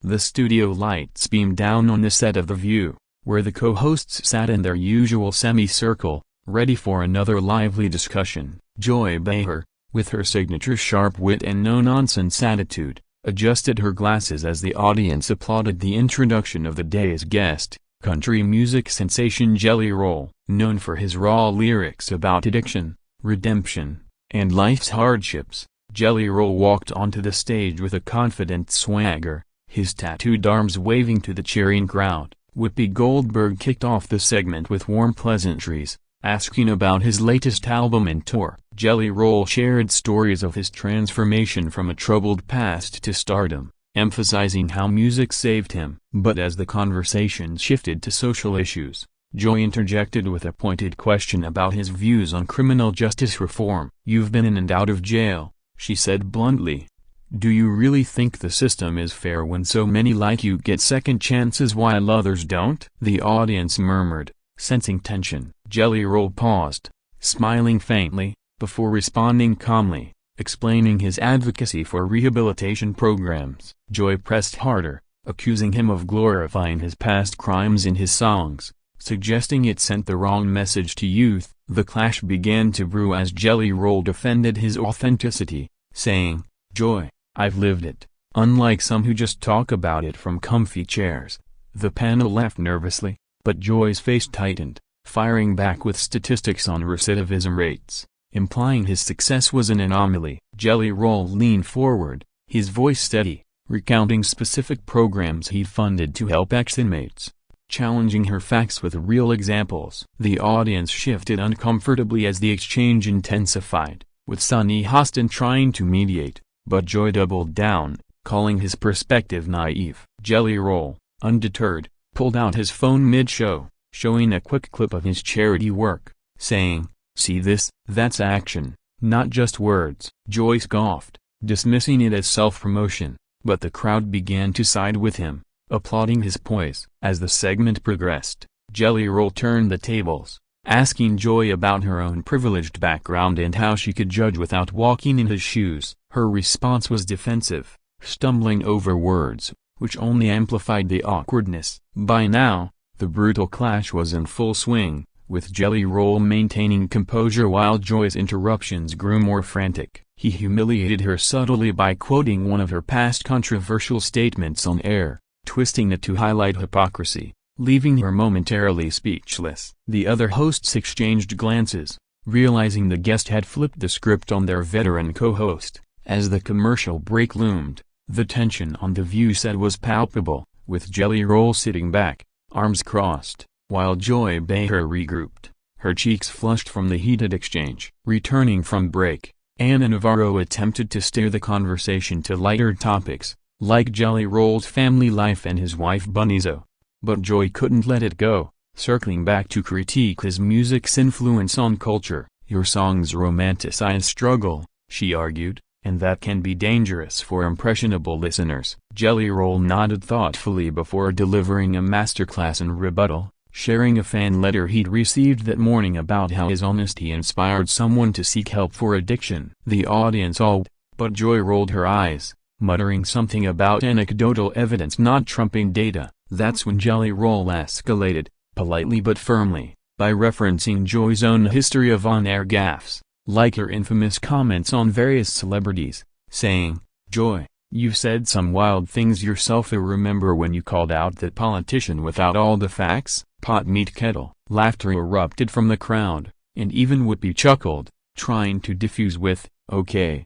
The studio lights beamed down on the set of The View, where the co-hosts sat in their usual semicircle, ready for another lively discussion. Joy Behar, with her signature sharp wit and no-nonsense attitude, adjusted her glasses as the audience applauded the introduction of the day's guest, country music sensation Jelly Roll. Known for his raw lyrics about addiction, redemption, and life's hardships, Jelly Roll walked onto the stage with a confident swagger, his tattooed arms waving to the cheering crowd. Whoopi Goldberg kicked off the segment with warm pleasantries, asking about his latest album and tour. Jelly Roll shared stories of his transformation from a troubled past to stardom, emphasizing how music saved him. But as the conversation shifted to social issues, Joy interjected with a pointed question about his views on criminal justice reform. "You've been in and out of jail," she said bluntly. "Do you really think the system is fair when so many like you get second chances while others don't?" The audience murmured, sensing tension. Jelly Roll paused, smiling faintly, before responding calmly, explaining his advocacy for rehabilitation programs. Joy pressed harder, accusing him of glorifying his past crimes in his songs, suggesting it sent the wrong message to youth. The clash began to brew as Jelly Roll defended his authenticity, saying, "Joy, I've lived it, unlike some who just talk about it from comfy chairs." The panel laughed nervously, but Joy's face tightened, firing back with statistics on recidivism rates, implying his success was an anomaly. Jelly Roll leaned forward, his voice steady, recounting specific programs he'd funded to help ex-inmates, challenging her facts with real examples. The audience shifted uncomfortably as the exchange intensified, with Sunny Hostin trying to mediate, but Joy doubled down, calling his perspective naive. Jelly Roll, undeterred, pulled out his phone mid-show, showing a quick clip of his charity work, saying, "See this? That's action, not just words." Joy scoffed, dismissing it as self-promotion, but the crowd began to side with him, applauding his poise. As the segment progressed, Jelly Roll turned the tables, asking Joy about her own privileged background and how she could judge without walking in his shoes. Her response was defensive, stumbling over words, which only amplified the awkwardness. By now, the brutal clash was in full swing, with Jelly Roll maintaining composure while Joy's interruptions grew more frantic. He humiliated her subtly by quoting one of her past controversial statements on air, twisting it to highlight hypocrisy, leaving her momentarily speechless. The other hosts exchanged glances, realizing the guest had flipped the script on their veteran co-host. As the commercial break loomed, the tension on The View set was palpable, with Jelly Roll sitting back, arms crossed, while Joy Behar regrouped, her cheeks flushed from the heated exchange. Returning from break, Anna Navarro attempted to steer the conversation to lighter topics, like Jelly Roll's family life and his wife Bunnyzo. But Joy couldn't let it go, circling back to critique his music's influence on culture. "Your songs romanticize struggle," she argued, "and that can be dangerous for impressionable listeners." Jelly Roll nodded thoughtfully before delivering a masterclass in rebuttal, sharing a fan letter he'd received that morning about how his honesty inspired someone to seek help for addiction. The audience awed, but Joy rolled her eyes, muttering something about anecdotal evidence not trumping data. That's when Jelly Roll escalated, politely but firmly, by referencing Joy's own history of on-air gaffes, like her infamous comments on various celebrities, saying, "Joy, you've said some wild things yourself. I remember when you called out that politician without all the facts." Pot meet kettle. Laughter erupted from the crowd, and even Whoopi chuckled, trying to diffuse with, okay,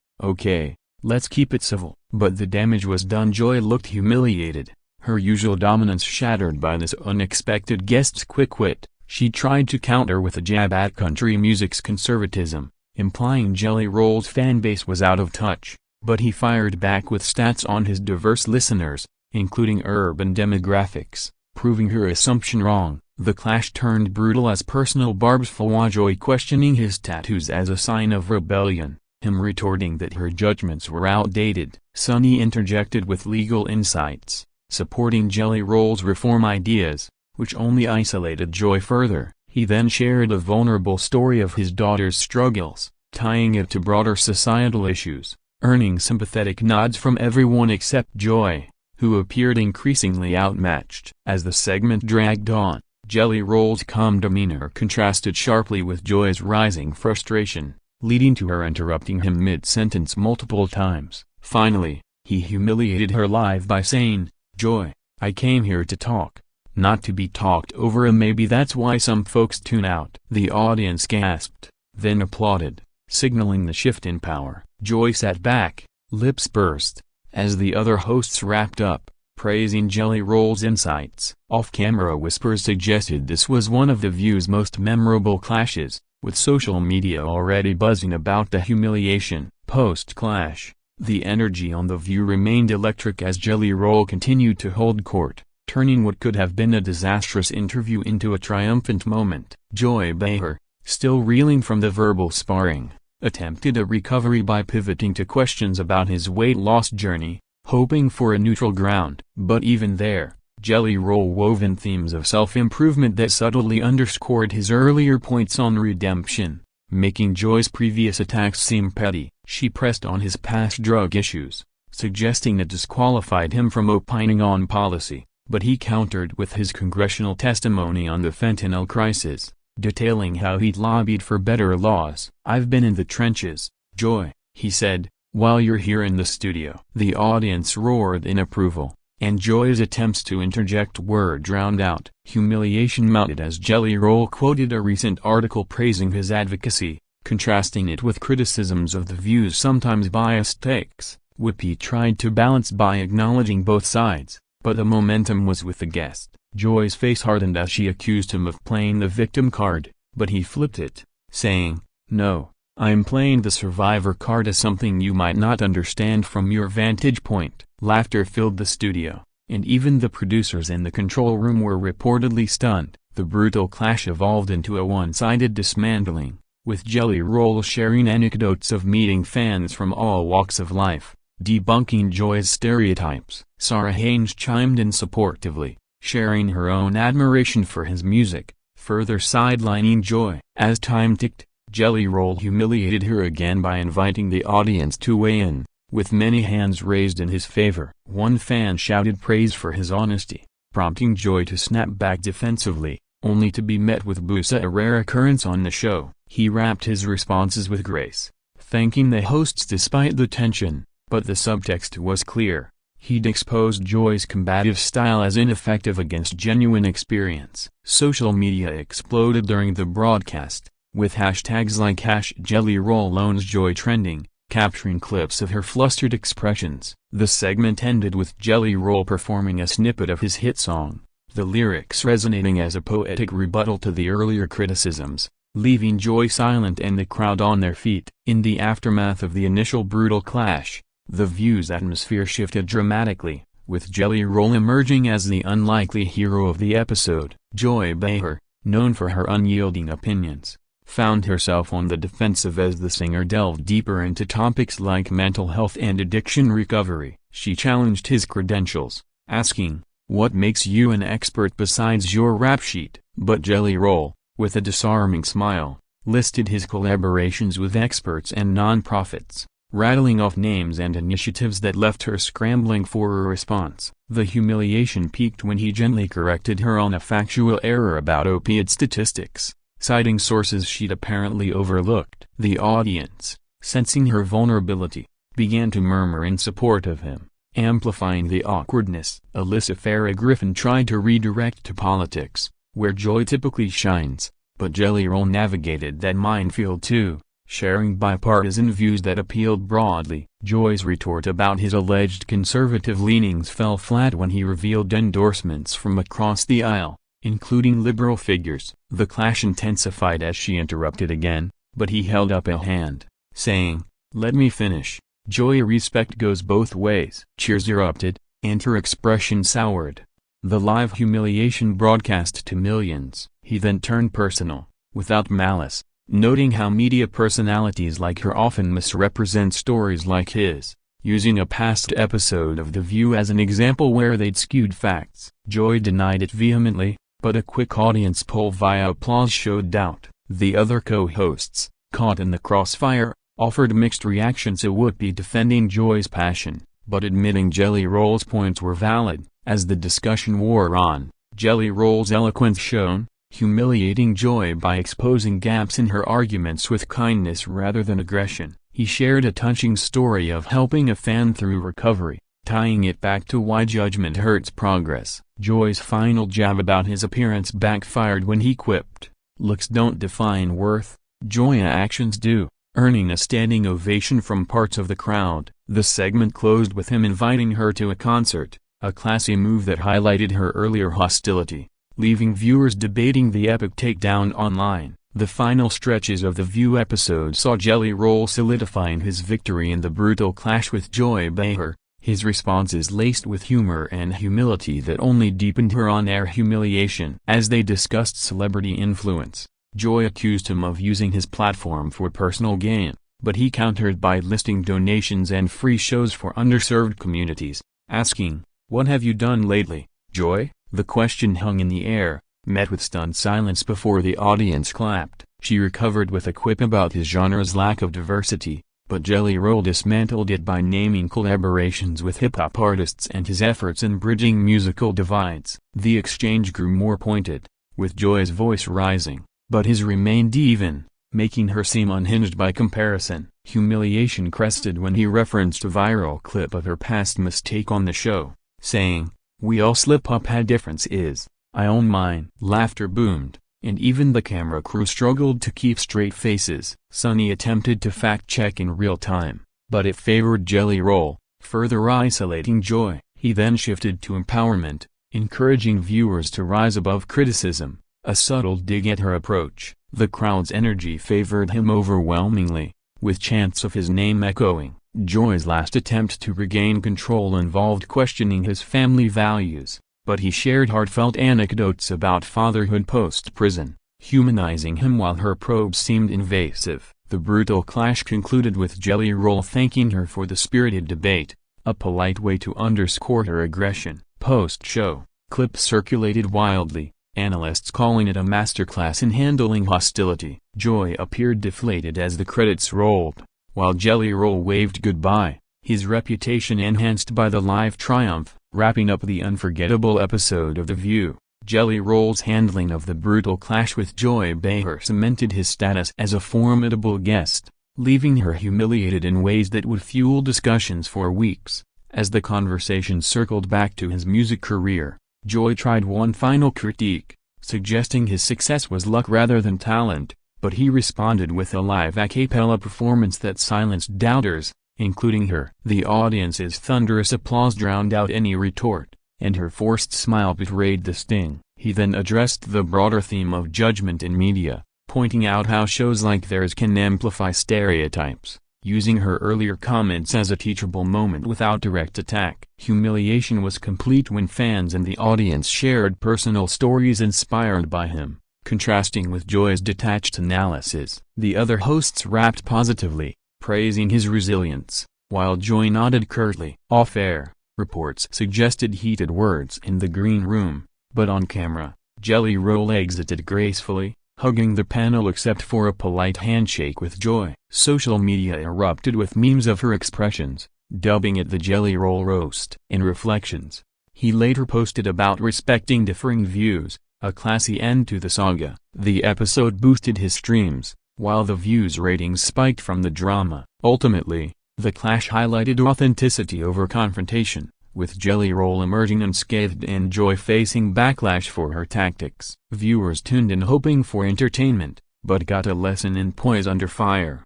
let's keep it civil." But the damage was done. Joy looked humiliated, her usual dominance shattered by this unexpected guest's quick wit. She tried to counter with a jab at country music's conservatism, implying Jelly Roll's fanbase was out of touch, but he fired back with stats on his diverse listeners, including urban demographics, proving her assumption wrong. The clash turned brutal as personal barbs flew, Joy questioning his tattoos as a sign of rebellion, him retorting that her judgments were outdated. Sunny interjected with legal insights, supporting Jelly Roll's reform ideas, which only isolated Joy further. He then shared a vulnerable story of his daughter's struggles, tying it to broader societal issues, earning sympathetic nods from everyone except Joy. who appeared increasingly outmatched. As the segment dragged on, Jelly Roll's calm demeanor contrasted sharply with Joy's rising frustration, leading to her interrupting him mid-sentence multiple times. Finally, he humiliated her live by saying, "Joy, I came here to talk, not to be talked over, and maybe that's why some folks tune out." The audience gasped, then applauded, signaling the shift in power. Joy sat back, lips pursed, as the other hosts wrapped up, praising Jelly Roll's insights. Off-camera whispers suggested this was one of The View's most memorable clashes, with social media already buzzing about the humiliation. Post-clash, the energy on The View remained electric as Jelly Roll continued to hold court, turning what could have been a disastrous interview into a triumphant moment. Joy Behar, still reeling from the verbal sparring, attempted a recovery by pivoting to questions about his weight loss journey, hoping for a neutral ground. But even there, Jelly Roll wove in themes of self-improvement that subtly underscored his earlier points on redemption, making Joy's previous attacks seem petty. She pressed on his past drug issues, suggesting it disqualified him from opining on policy, but he countered with his congressional testimony on the fentanyl crisis, detailing how he'd lobbied for better laws. "I've been in the trenches, Joy," he said, "while you're here in the studio." The audience roared in approval, and Joy's attempts to interject were drowned out. Humiliation mounted as Jelly Roll quoted a recent article praising his advocacy, contrasting it with criticisms of The View's sometimes biased takes. Whoopi tried to balance by acknowledging both sides, but the momentum was with the guest. Joy's face hardened as she accused him of playing the victim card, but he flipped it, saying, "No, I'm playing the survivor card as something you might not understand from your vantage point." Laughter filled the studio, and even the producers in the control room were reportedly stunned. The brutal clash evolved into a one-sided dismantling, with Jelly Roll sharing anecdotes of meeting fans from all walks of life, debunking Joy's stereotypes. Sarah Haynes chimed in supportively, sharing her own admiration for his music, further sidelining Joy. As time ticked, Jelly Roll humiliated her again by inviting the audience to weigh in, with many hands raised in his favor. One fan shouted praise for his honesty, prompting Joy to snap back defensively, only to be met with boos, a rare occurrence on the show. He wrapped his responses with grace, thanking the hosts despite the tension, but the subtext was clear. He'd exposed Joy's combative style as ineffective against genuine experience. Social media exploded during the broadcast, with hashtags like #JellyRollOwnsJoy trending, capturing clips of her flustered expressions. The segment ended with Jelly Roll performing a snippet of his hit song, the lyrics resonating as a poetic rebuttal to the earlier criticisms, leaving Joy silent and the crowd on their feet. In the aftermath of the initial brutal clash, The View's atmosphere shifted dramatically, with Jelly Roll emerging as the unlikely hero of the episode. Joy Behar, known for her unyielding opinions, found herself on the defensive as the singer delved deeper into topics like mental health and addiction recovery. She challenged his credentials, asking, "What makes you an expert besides your rap sheet?" But Jelly Roll, with a disarming smile, listed his collaborations with experts and non-profits, rattling off names and initiatives that left her scrambling for a response. The humiliation peaked when he gently corrected her on a factual error about opioid statistics, citing sources she'd apparently overlooked. The audience, sensing her vulnerability, began to murmur in support of him, amplifying the awkwardness. Alyssa Farah Griffin tried to redirect to politics, where Joy typically shines, but Jelly Roll navigated that minefield too, sharing bipartisan views that appealed broadly. Joy's retort about his alleged conservative leanings fell flat when he revealed endorsements from across the aisle, including liberal figures. The clash intensified as she interrupted again, but he held up a hand, saying, "Let me finish." Joy, respect goes both ways. Cheers erupted, and her expression soured. The live humiliation broadcast to millions. He then turned personal, without malice, noting how media personalities like her often misrepresent stories like his, using a past episode of The View as an example where they'd skewed facts. Joy denied it vehemently, but a quick audience poll via applause showed doubt. The other co-hosts, caught in the crossfire, offered mixed reactions to Whoopi defending Joy's passion, but admitting Jelly Roll's points were valid. As the discussion wore on, Jelly Roll's eloquence shone, humiliating Joy by exposing gaps in her arguments with kindness rather than aggression. He shared a touching story of helping a fan through recovery, tying it back to why judgment hurts progress. Joy's final jab about his appearance backfired when he quipped, "Looks don't define worth, Joy actions do," earning a standing ovation from parts of the crowd. The segment closed with him inviting her to a concert, a classy move that highlighted her earlier hostility, leaving viewers debating the epic takedown online. The final stretches of the View episode saw Jelly Roll solidifying his victory in the brutal clash with Joy Behar, his responses laced with humor and humility that only deepened her on-air humiliation. As they discussed celebrity influence, Joy accused him of using his platform for personal gain, but he countered by listing donations and free shows for underserved communities, asking, "What have you done lately, Joy?" The question hung in the air, met with stunned silence before the audience clapped. She recovered with a quip about his genre's lack of diversity, but Jelly Roll dismantled it by naming collaborations with hip-hop artists and his efforts in bridging musical divides. The exchange grew more pointed, with Joy's voice rising, but his remained even, making her seem unhinged by comparison. Humiliation crested when he referenced a viral clip of her past mistake on the show, saying, "We all slip up, had difference is, I own mine." Laughter boomed, and even the camera crew struggled to keep straight faces. Sonny attempted to fact-check in real time, but it favored Jelly Roll, further isolating Joy. He then shifted to empowerment, encouraging viewers to rise above criticism, a subtle dig at her approach. The crowd's energy favored him overwhelmingly, with chants of his name echoing. Joy's last attempt to regain control involved questioning his family values, but he shared heartfelt anecdotes about fatherhood post-prison, humanizing him while her probes seemed invasive. The brutal clash concluded with Jelly Roll thanking her for the spirited debate, a polite way to underscore her aggression. Post-show, clips circulated wildly, analysts calling it a masterclass in handling hostility. Joy appeared deflated as the credits rolled, while Jelly Roll waved goodbye, his reputation enhanced by the live triumph. Wrapping up the unforgettable episode of The View, Jelly Roll's handling of the brutal clash with Joy Behar cemented his status as a formidable guest, leaving her humiliated in ways that would fuel discussions for weeks. As the conversation circled back to his music career, Joy tried one final critique, suggesting his success was luck rather than talent, but he responded with a live a cappella performance that silenced doubters, including her. The audience's thunderous applause drowned out any retort, and her forced smile betrayed the sting. He then addressed the broader theme of judgment in media, pointing out how shows like theirs can amplify stereotypes, using her earlier comments as a teachable moment without direct attack. Humiliation was complete when fans and the audience shared personal stories inspired by him, contrasting with Joy's detached analysis. The other hosts rapped positively, praising his resilience, while Joy nodded curtly. Off-air, reports suggested heated words in the green room, but on camera, Jelly Roll exited gracefully, hugging the panel except for a polite handshake with Joy. Social media erupted with memes of her expressions, dubbing it the Jelly Roll roast. In reflections, he later posted about respecting differing views, a classy end to the saga. The episode boosted his streams, while the View's ratings spiked from the drama. Ultimately, the clash highlighted authenticity over confrontation, with Jelly Roll emerging unscathed and Joy facing backlash for her tactics. Viewers tuned in hoping for entertainment, but got a lesson in poise under fire.